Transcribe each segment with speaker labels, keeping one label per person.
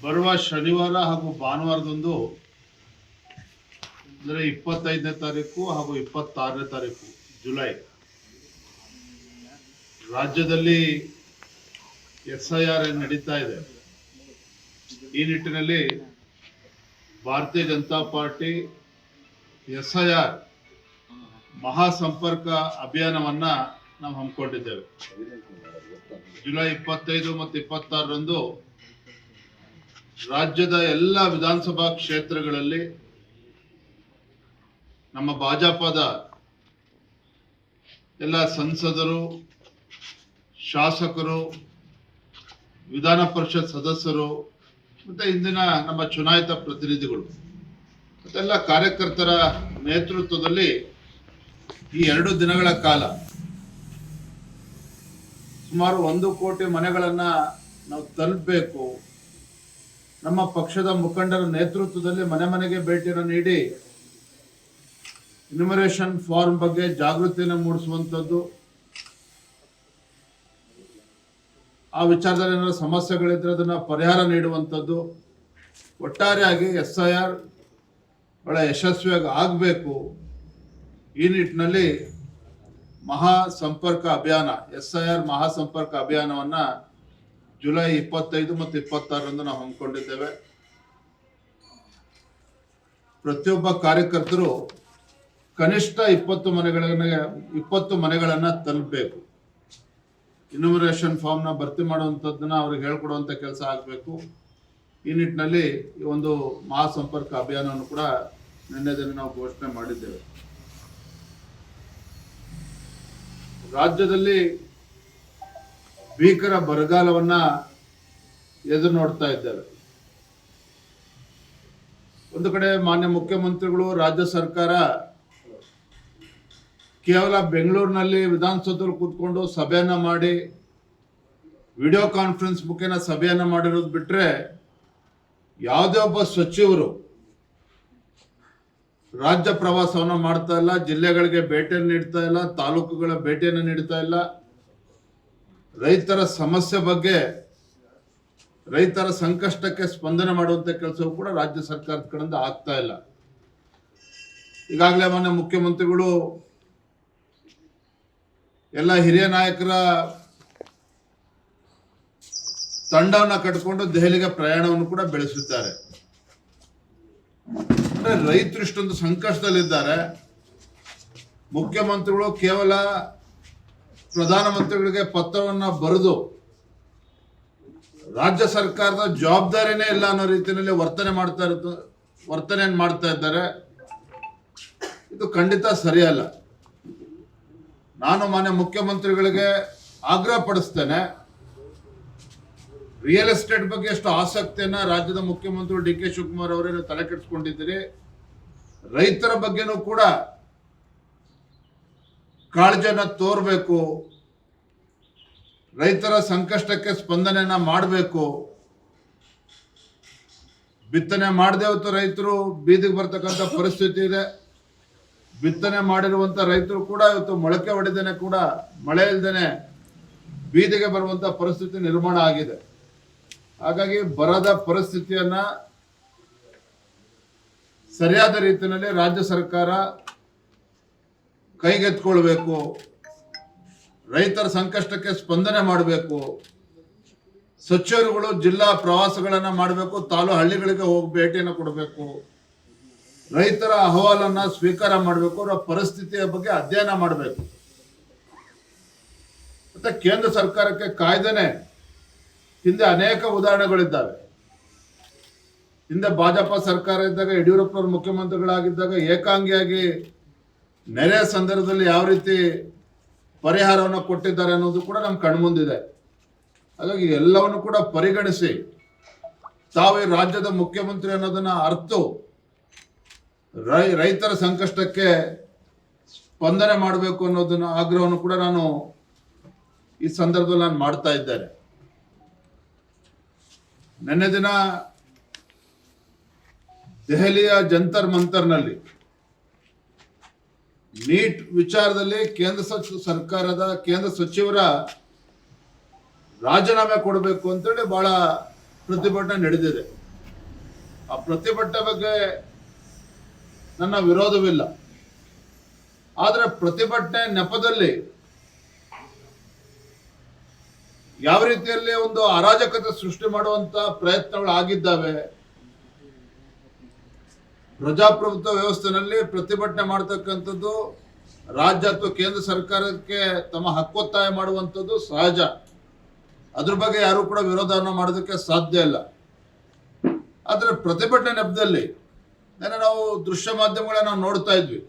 Speaker 1: ಬರುವ ಶನಿವಾರ ಹಾಗೂ ಭಾನುವಾರದಂದು ಅಂದರೆ 25ನೇ ತಾರೀಕು ಹಾಗೂ 26ನೇ ತಾರೀಕು ಜುಲೈ ರಾಜ್ಯದಲ್ಲಿ SIR ನಡೀತಾ ಇದೆ. ಈ ನಿಟ್ಟಿನಲ್ಲಿ ಭಾರತೀಯ ಜನತಾ ಪಾರ್ಟಿ SIR ಮಹಾಸಂಪರ್ಕ ಅಭಿಯಾನವನ್ನ ನಾವು ಹಮ್ಮಿಕೊಂಡಿದ್ದೇವೆ. ಜುಲೈ 25 ಮತ್ತು 26ರಂದು ರಾಜ್ಯದ ಎಲ್ಲ ವಿಧಾನಸಭಾ ಕ್ಷೇತ್ರಗಳಲ್ಲಿ ನಮ್ಮ ಭಾಜಪದ ಎಲ್ಲ ಸಂಸದರು, ಶಾಸಕರು, ವಿಧಾನ ಪರಿಷತ್ ಸದಸ್ಯರು ಮತ್ತು ಇಂದಿನ ನಮ್ಮ ಚುನಾಯಿತ ಪ್ರತಿನಿಧಿಗಳು ಮತ್ತೆಲ್ಲ ಕಾರ್ಯಕರ್ತರ ನೇತೃತ್ವದಲ್ಲಿ ಈ 2 ದಿನಗಳ ಕಾಲ ಸುಮಾರು 1 ಕೋಟಿ ಮನೆಗಳನ್ನ ನಾವು ತಲುಪಬೇಕು. ನಮ್ಮ ಪಕ್ಷದ ಮುಖಂಡರ ನೇತೃತ್ವದಲ್ಲಿ ಮನೆ ಮನೆಗೆ ಭೇಟಿಯನ್ನು ನೀಡಿ ಇನ್ಯುಮರೇಷನ್ ಫಾರ್ಮ್ ಬಗ್ಗೆ ಜಾಗೃತಿಯನ್ನು ಮೂಡಿಸುವಂಥದ್ದು, ಆ ವಿಚಾರದಲ್ಲಿ ಏನಾದರೂ ಸಮಸ್ಯೆಗಳಿದ್ರೆ ಅದನ್ನು ಪರಿಹಾರ ನೀಡುವಂಥದ್ದು, ಒಟ್ಟಾರೆಯಾಗಿ SIR ಬಹಳ ಯಶಸ್ವಿಯಾಗಿ ಆಗಬೇಕು. ಈ ನಿಟ್ಟಿನಲ್ಲಿ ಮಹಾಸಂಪರ್ಕ ಅಭಿಯಾನ SIR ಮಹಾಸಂಪರ್ಕ ಅಭಿಯಾನವನ್ನು ಜುಲೈ 25 ಮತ್ತು 26ರಂದು ನಾವು ಹಮ್ಮಿಕೊಂಡಿದ್ದೇವೆ. ಪ್ರತಿಯೊಬ್ಬ ಕಾರ್ಯಕರ್ತರು ಕನಿಷ್ಠ 20 ಮನೆಗಳನ್ನು ತಲುಪಬೇಕು. ಇನ್ಯುಮರೇಷನ್ ಫಾರ್ಮ್ನ ಭರ್ತಿ ಮಾಡುವಂಥದ್ದನ್ನ ಅವ್ರಿಗೆ ಹೇಳ್ಕೊಡುವಂಥ ಕೆಲಸ ಆಗಬೇಕು. ಈ ನಿಟ್ಟಿನಲ್ಲಿ ಈ ಒಂದು ಮಹಾಸಂಪರ್ಕ ಅಭಿಯಾನವನ್ನು ಕೂಡ ನಿನ್ನೆ ದಿನ ನಾವು ಘೋಷಣೆ ಮಾಡಿದ್ದೇವೆ. ರಾಜ್ಯದಲ್ಲಿ ಭೀಕರ ಬರಗಾಲವನ್ನ ಎದುರು ನೋಡ್ತಾ ಇದ್ದೇವೆ. ಒಂದು ಕಡೆ ಮಾನ್ಯ ಮುಖ್ಯಮಂತ್ರಿಗಳು, ರಾಜ್ಯ ಸರ್ಕಾರ ಕೇವಲ ಬೆಂಗಳೂರಿನಲ್ಲಿ ವಿಧಾನಸೌಧದಲ್ಲಿ ಕೂತ್ಕೊಂಡು ಸಭೆಯನ್ನ ಮಾಡಿ ವಿಡಿಯೋ ಕಾನ್ಫರೆನ್ಸ್ ಮುಖೇನ ಸಭೆಯನ್ನ ಮಾಡಿರೋದು ಬಿಟ್ರೆ ಯಾವುದೇ ಒಬ್ಬ ಸಚಿವರು ರಾಜ್ಯ ಪ್ರವಾಸವನ್ನು ಮಾಡ್ತಾ ಇಲ್ಲ, ಜಿಲ್ಲೆಗಳಿಗೆ ಭೇಟಿಯನ್ನು ನೀಡ್ತಾ ಇಲ್ಲ, ತಾಲೂಕುಗಳ ಭೇಟಿಯನ್ನು ನೀಡ್ತಾ ಇಲ್ಲ. ರೈತರ ಸಮಸ್ಯೆ ಬಗ್ಗೆ, ರೈತರ ಸಂಕಷ್ಟಕ್ಕೆ ಸ್ಪಂದನೆ ಮಾಡುವಂತ ಕೆಲಸವೂ ಕೂಡ ರಾಜ್ಯ ಸರ್ಕಾರದ ಕಡೆಯಿಂದ ಆಗ್ತಾ ಇಲ್ಲ. ಈಗಾಗಲೇ ಮಾನ್ಯ ಮುಖ್ಯಮಂತ್ರಿಗಳು ಎಲ್ಲ ಹಿರಿಯ ನಾಯಕರ ತಂಡವನ್ನು ಕಟ್ಟಿಕೊಂಡು ದೆಹಲಿಗೆ ಪ್ರಯಾಣವನ್ನು ಕೂಡ ಬೆಳೆಸುತ್ತಾರೆ. ಅಂದ್ರೆ ರೈತರು ಇಷ್ಟೊಂದು ಸಂಕಷ್ಟದಲ್ಲಿದ್ದಾರೆ. ಮುಖ್ಯಮಂತ್ರಿಗಳು ಕೇವಲ ಪ್ರಧಾನಮಂತ್ರಿಗಳಿಗೆ ಪತ್ರವನ್ನ ಬರೆದು ರಾಜ್ಯ ಸರ್ಕಾರದ ಜವಾಬ್ದಾರಿನೇ ಇಲ್ಲ ಅನ್ನೋ ರೀತಿಯಲ್ಲಿ ವರ್ತನೆಯನ್ನು ಮಾಡ್ತಾ ಇದ್ದಾರೆ. ಇದು ಖಂಡಿತ ಸರಿಯಲ್ಲ. ನಾನು ಮಾನ್ಯ ಮುಖ್ಯಮಂತ್ರಿಗಳಿಗೆ ಆಗ್ರಹ ಪಡಿಸ್ತೇನೆ, ರಿಯಲ್ ಎಸ್ಟೇಟ್ ಬಗ್ಗೆ ಎಷ್ಟು ಆಸಕ್ತಿಯನ್ನ ರಾಜ್ಯದ ಮುಖ್ಯಮಂತ್ರಿ DK ಶಿವಕುಮಾರ್ ಅವರೇ ತಲೆ ಕೆಡಿಸ್ಕೊಂಡಿದ್ದೀರಿ. ರೈತರ ಬಗ್ಗೆನೂ ಕೂಡ ಕಾಳಜಿಯನ್ನ ತೋರಬೇಕು, ರೈತರ ಸಂಕಷ್ಟಕ್ಕೆ ಸ್ಪಂದನೆಯನ್ನ ಮಾಡಬೇಕು. ಬಿತ್ತನೆ ಮಾಡದೆ ಹೊತ್ತು ರೈತರು ಬೀದಿಗೆ ಬರ್ತಕ್ಕಂಥ ಪರಿಸ್ಥಿತಿ ಇದೆ. ಬಿತ್ತನೆ ಮಾಡಿರುವಂತ ರೈತರು ಕೂಡ ಇವತ್ತು ಮೊಳಕೆ ಹೊಡೆದೇನೆ ಕೂಡ ಮಳೆ ಇಲ್ದೇನೆ ಬೀದಿಗೆ ಬರುವಂತ ಪರಿಸ್ಥಿತಿ ನಿರ್ಮಾಣ ಆಗಿದೆ. ಹಾಗಾಗಿ ಬರದ ಪರಿಸ್ಥಿತಿಯನ್ನ ಸರಿಯಾದ ರೀತಿಯಲ್ಲಿ ರಾಜ್ಯ ಸರ್ಕಾರ ಕೈಗೆತ್ಕೊಳ್ಬೇಕು, ರೈತರ ಸಂಕಷ್ಟಕ್ಕೆ ಸ್ಪಂದನೆ ಮಾಡಬೇಕು. ಸಚಿವರುಗಳು ಜಿಲ್ಲಾ ಪ್ರವಾಸಗಳನ್ನ ಮಾಡಬೇಕು, ಹಳ್ಳಿಗಳಿಗೆ ಹೋಗಿ ಭೇಟಿಯನ್ನು ಕೊಡಬೇಕು, ರೈತರ ಅಹವಾಲನ್ನ ಸ್ವೀಕಾರ ಮಾಡಬೇಕು, ಅವರ ಪರಿಸ್ಥಿತಿಯ ಬಗ್ಗೆ ಅಧ್ಯಯನ ಮಾಡಬೇಕು. ಮತ್ತೆ ಕೇಂದ್ರ ಸರ್ಕಾರಕ್ಕೆ ಕಾಯ್ದೆನೆ ಹಿಂದೆ ಅನೇಕ ಉದಾಹರಣೆಗಳಿದ್ದಾವೆ. ಹಿಂದೆ ಭಾಜಪ ಸರ್ಕಾರ ಇದ್ದಾಗ, ಯಡಿಯೂರಪ್ಪನವರು ಮುಖ್ಯಮಂತ್ರಿಗಳಾಗಿದ್ದಾಗ ಏಕಾಂಗಿಯಾಗಿ ನೆರೆ ಸಂದರ್ಭದಲ್ಲಿ ಯಾವ ರೀತಿ ಪರಿಹಾರವನ್ನು ಕೊಟ್ಟಿದ್ದಾರೆ ಅನ್ನೋದು ಕೂಡ ನಮ್ಮ ಕಣ್ಮುಂದಿದೆ. ಹಾಗಾಗಿ ಎಲ್ಲವನ್ನು ಕೂಡ ಪರಿಗಣಿಸಿ ತಾವು ರಾಜ್ಯದ ಮುಖ್ಯಮಂತ್ರಿ ಅನ್ನೋದನ್ನ ಅರ್ತು ರೈತರ ಸಂಕಷ್ಟಕ್ಕೆ ಸ್ಪಂದನೆ ಮಾಡಬೇಕು ಅನ್ನೋದನ್ನ ಆಗ್ರಹವನ್ನು ಕೂಡ ನಾನು ಈ ಸಂದರ್ಭದಲ್ಲಿ ಮಾಡ್ತಾ ಇದ್ದೇನೆ. ನಿನ್ನೆ ದಿನ ದೆಹಲಿಯ ಜಂತರ್ ಮಂತರ್ನಲ್ಲಿ ನೀಟ್ ವಿಚಾರದಲ್ಲಿ ಕೇಂದ್ರ ಸಚಿವರ ರಾಜೀನಾಮೆ ಕೊಡಬೇಕು ಅಂತೇಳಿ ಬಹಳ ಪ್ರತಿಭಟನೆ ನಡೆದಿದೆ. ಆ ಪ್ರತಿಭಟನೆ ಬಗ್ಗೆ ನನ್ನ ವಿರೋಧವಿಲ್ಲ. ಆದರೆ ಪ್ರತಿಭಟನೆ ನೆಪದಲ್ಲಿ ಯಾವ ರೀತಿಯಲ್ಲಿ ಒಂದು ಅರಾಜಕತೆ ಸೃಷ್ಟಿ ಮಾಡುವಂತ ಪ್ರಯತ್ನಗಳು ಆಗಿದ್ದಾವೆ. ಪ್ರಜಾಪ್ರಭುತ್ವ ವ್ಯವಸ್ಥೆಯಲ್ಲಿ ಪ್ರತಿಭಟನೆ ಮಾಡತಕ್ಕಂಥದ್ದು ರಾಜ್ಯ ಅಥವಾ ಕೇಂದ್ರ ಸರ್ಕಾರಕ್ಕೆ ತಮ್ಮ ಹಕ್ಕೊತ್ತಾಯ ಮಾಡುವಂಥದ್ದು ಸಹಜ. ಅದ್ರ ಬಗ್ಗೆ ಯಾರು ಕೂಡ ವಿರೋಧವನ್ನು ಮಾಡೋದಕ್ಕೆ ಸಾಧ್ಯ ಇಲ್ಲ. ಆದರೆ ಪ್ರತಿಭಟನೆ ನೆಪದಲ್ಲಿ ನಾವು ದೃಶ್ಯ ಮಾಧ್ಯಮಗಳನ್ನ ನಾವು ನೋಡ್ತಾ ಇದ್ವಿ.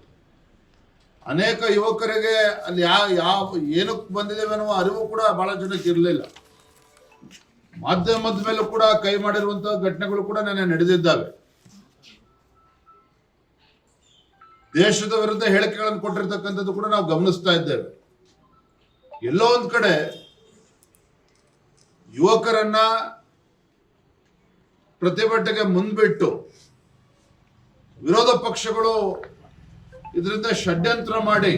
Speaker 1: ಅನೇಕ ಯುವಕರಿಗೆ ಅಲ್ಲಿ ಯಾವ ಏನಕ್ಕೆ ಬಂದಿದ್ದೇವೆ ಅನ್ನುವ ಅರಿವು ಕೂಡ ಬಹಳ ಜನಕ್ಕೆ ಇರಲಿಲ್ಲ. ಮಾಧ್ಯಮದ ಮೇಲೂ ಕೂಡ ಕೈ ಮಾಡಿರುವಂತಹ ಘಟನೆಗಳು ಕೂಡ ನಡೆದಿದ್ದಾವೆ. ದೇಶದ ವಿರುದ್ಧ ಹೇಳಿಕೆಗಳನ್ನು ಕೊಟ್ಟಿರ್ತಕ್ಕಂಥದ್ದು ಕೂಡ ನಾವು ಗಮನಿಸ್ತಾ ಇದ್ದೇವೆ. ಎಲ್ಲೋ ಒಂದ್ ಕಡೆ ಯುವಕರನ್ನ ಪ್ರತಿಭಟನೆಗೆ ಮುಂದ್ಬಿಟ್ಟು ವಿರೋಧ ಪಕ್ಷಗಳು ಇದರಿಂದ ಷಡ್ಯಂತ್ರ ಮಾಡಿ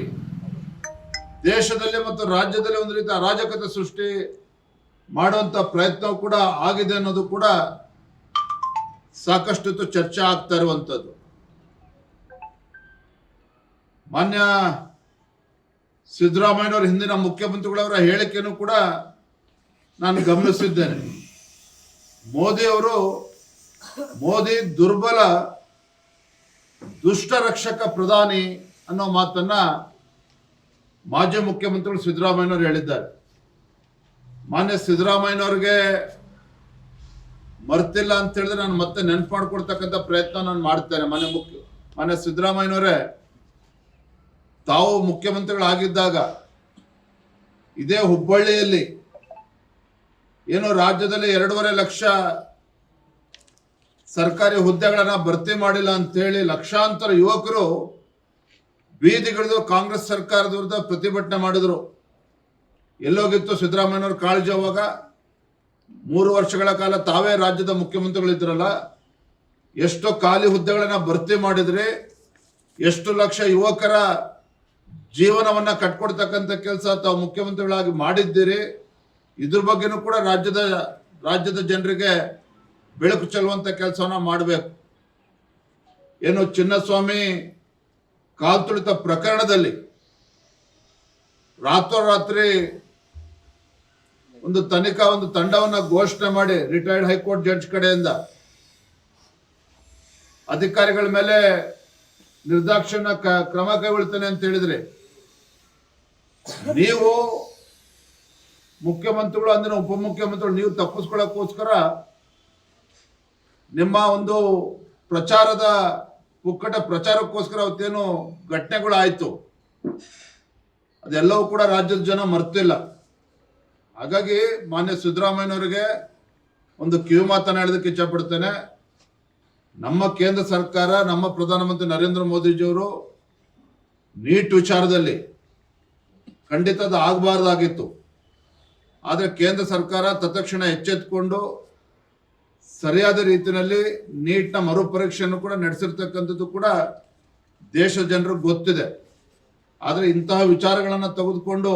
Speaker 1: ದೇಶದಲ್ಲಿ ಮತ್ತು ರಾಜ್ಯದಲ್ಲಿ ಒಂದು ರೀತಿ ಅರಾಜಕತೆ ಸೃಷ್ಟಿ ಮಾಡುವಂತ ಪ್ರಯತ್ನ ಕೂಡ ಆಗಿದೆ ಅನ್ನೋದು ಕೂಡ ಸಾಕಷ್ಟು ಚರ್ಚೆ ಆಗ್ತಾ ಇರುವಂತದ್ದು. ಮಾನ್ಯ ಸಿದ್ದರಾಮಯ್ಯನವರ ಹಿಂದಿನ ಮುಖ್ಯಮಂತ್ರಿಗಳವರ ಹೇಳಿಕೆಯನ್ನು ಕೂಡ ನಾನು ಗಮನಿಸಿದ್ದೇನೆ. ಮೋದಿ ದುರ್ಬಲ ದುಷ್ಟ ರಕ್ಷಕ ಪ್ರಧಾನಿ ಅನ್ನೋ ಮಾತನ್ನ ಮಾಜಿ ಮುಖ್ಯಮಂತ್ರಿಗಳು ಸಿದ್ದರಾಮಯ್ಯನವರು ಹೇಳಿದ್ದಾರೆ. ಮಾನ್ಯ ಸಿದ್ದರಾಮಯ್ಯನವ್ರಿಗೆ ಮರ್ತಿಲ್ಲ ಅಂತ ಹೇಳಿದ್ರೆ ನಾನು ಮತ್ತೆ ನೆನಪು ಮಾಡ್ಕೊಡ್ತಕ್ಕಂಥ ಪ್ರಯತ್ನ ನಾನು ಮಾಡ್ತೇನೆ. ಮಾನ್ಯ ಸಿದ್ದರಾಮಯ್ಯನವರೇ ತಾವು ಮುಖ್ಯಮಂತ್ರಿಗಳಾಗಿದ್ದಾಗ ಇದೇ ಹುಬ್ಬಳ್ಳಿಯಲ್ಲಿ ಏನು ರಾಜ್ಯದಲ್ಲಿ 2.5 ಲಕ್ಷ ಸರ್ಕಾರಿ ಹುದ್ದೆಗಳನ್ನ ಭರ್ತಿ ಮಾಡಿಲ್ಲ ಅಂತೇಳಿ ಲಕ್ಷಾಂತರ ಯುವಕರು ಬೀದಿಗಿಳಿದು ಕಾಂಗ್ರೆಸ್ ಸರ್ಕಾರದ ವಿರುದ್ಧ ಪ್ರತಿಭಟನೆ ಮಾಡಿದ್ರು. ಎಲ್ಲೋಗಿತ್ತು ಸಿದ್ದರಾಮಯ್ಯನವ್ರ ಕಾಳಜಿ? ಅವಾಗ 3 ವರ್ಷಗಳ ಕಾಲ ತಾವೇ ರಾಜ್ಯದ ಮುಖ್ಯಮಂತ್ರಿಗಳಿದ್ರಲ್ಲ, ಎಷ್ಟು ಖಾಲಿ ಹುದ್ದೆಗಳನ್ನ ಭರ್ತಿ ಮಾಡಿದ್ರಿ, ಎಷ್ಟು ಲಕ್ಷ ಯುವಕರ ಜೀವನವನ್ನ ಕಟ್ಕೊಡ್ತಕ್ಕಂಥ ಕೆಲಸ ತಾವು ಮುಖ್ಯಮಂತ್ರಿಗಳಾಗಿ ಮಾಡಿದ್ದೀರಿ. ಇದ್ರ ಬಗ್ಗೆನೂ ಕೂಡ ರಾಜ್ಯದ ಜನರಿಗೆ ಬೆಳಕು ಚೆಲ್ಲುವಂತ ಕೆಲಸವನ್ನ ಮಾಡಬೇಕು. ಏನು ಚಿನ್ನಸ್ವಾಮಿ ಕಾಲ್ತುಳಿತ ಪ್ರಕರಣದಲ್ಲಿ ರಾತ್ರೋರಾತ್ರಿ ಒಂದು ತಂಡವನ್ನ ಘೋಷಣೆ ಮಾಡಿ ರಿಟೈರ್ಡ್ ಹೈಕೋರ್ಟ್ ಜಡ್ಜ್ ಕಡೆಯಿಂದ ಅಧಿಕಾರಿಗಳ ಮೇಲೆ ನಿರ್ದಾಕ್ಷಿಣ್ಯ ಕ್ರಮ ಕೈಗೊಳ್ತೇನೆ ಅಂತ ಹೇಳಿದ್ರೆ, ನೀವು ಮುಖ್ಯಮಂತ್ರಿಗಳು ಅಂದಿನ ಉಪಮುಖ್ಯಮಂತ್ರಿಗಳು ನೀವು ತಪ್ಪಿಸ್ಕೊಳ್ಳೋಕ್ಕೋಸ್ಕರ ನಿಮ್ಮ ಒಂದು ಪುಕ್ಕಟ ಪ್ರಚಾರಕ್ಕೋಸ್ಕರ ಅವತ್ತೇನು ಘಟನೆಗಳು ಆಯ್ತು, ಅದೆಲ್ಲವೂ ಕೂಡ ರಾಜ್ಯದ ಜನ ಮರ್ತಿಲ್ಲ. ಹಾಗಾಗಿ ಮಾನ್ಯ ಸಿದ್ದರಾಮಯ್ಯನವರಿಗೆ ಒಂದು ಕಿವಿ ಮಾತನ್ನ ಹೇಳೋದಕ್ಕೆ ಇಚ್ಛೆ ಪಡ್ತೇನೆ. ನಮ್ಮ ಕೇಂದ್ರ ಸರ್ಕಾರ, ನಮ್ಮ ಪ್ರಧಾನಮಂತ್ರಿ ನರೇಂದ್ರ ಮೋದಿಜಿಯವರು ನೀಟ್ ವಿಚಾರದಲ್ಲಿ ಖಂಡಿತ ಅದು ಆಗಬಾರ್ದಾಗಿತ್ತು. ಆದರೆ ಕೇಂದ್ರ ಸರ್ಕಾರ ತತ್ಕ್ಷಣ ಎಚ್ಚೆತ್ತುಕೊಂಡು ಸರಿಯಾದ ರೀತಿಯಲ್ಲಿ ನೀಟ್ನ ಮರುಪರೀಕ್ಷೆಯನ್ನು ಕೂಡ ನಡೆಸಿರ್ತಕ್ಕಂಥದ್ದು ಕೂಡ ದೇಶ ಜನರಿಗೆ ಗೊತ್ತಿದೆ. ಆದರೆ ಇಂತಹ ವಿಚಾರಗಳನ್ನು ತೆಗೆದುಕೊಂಡು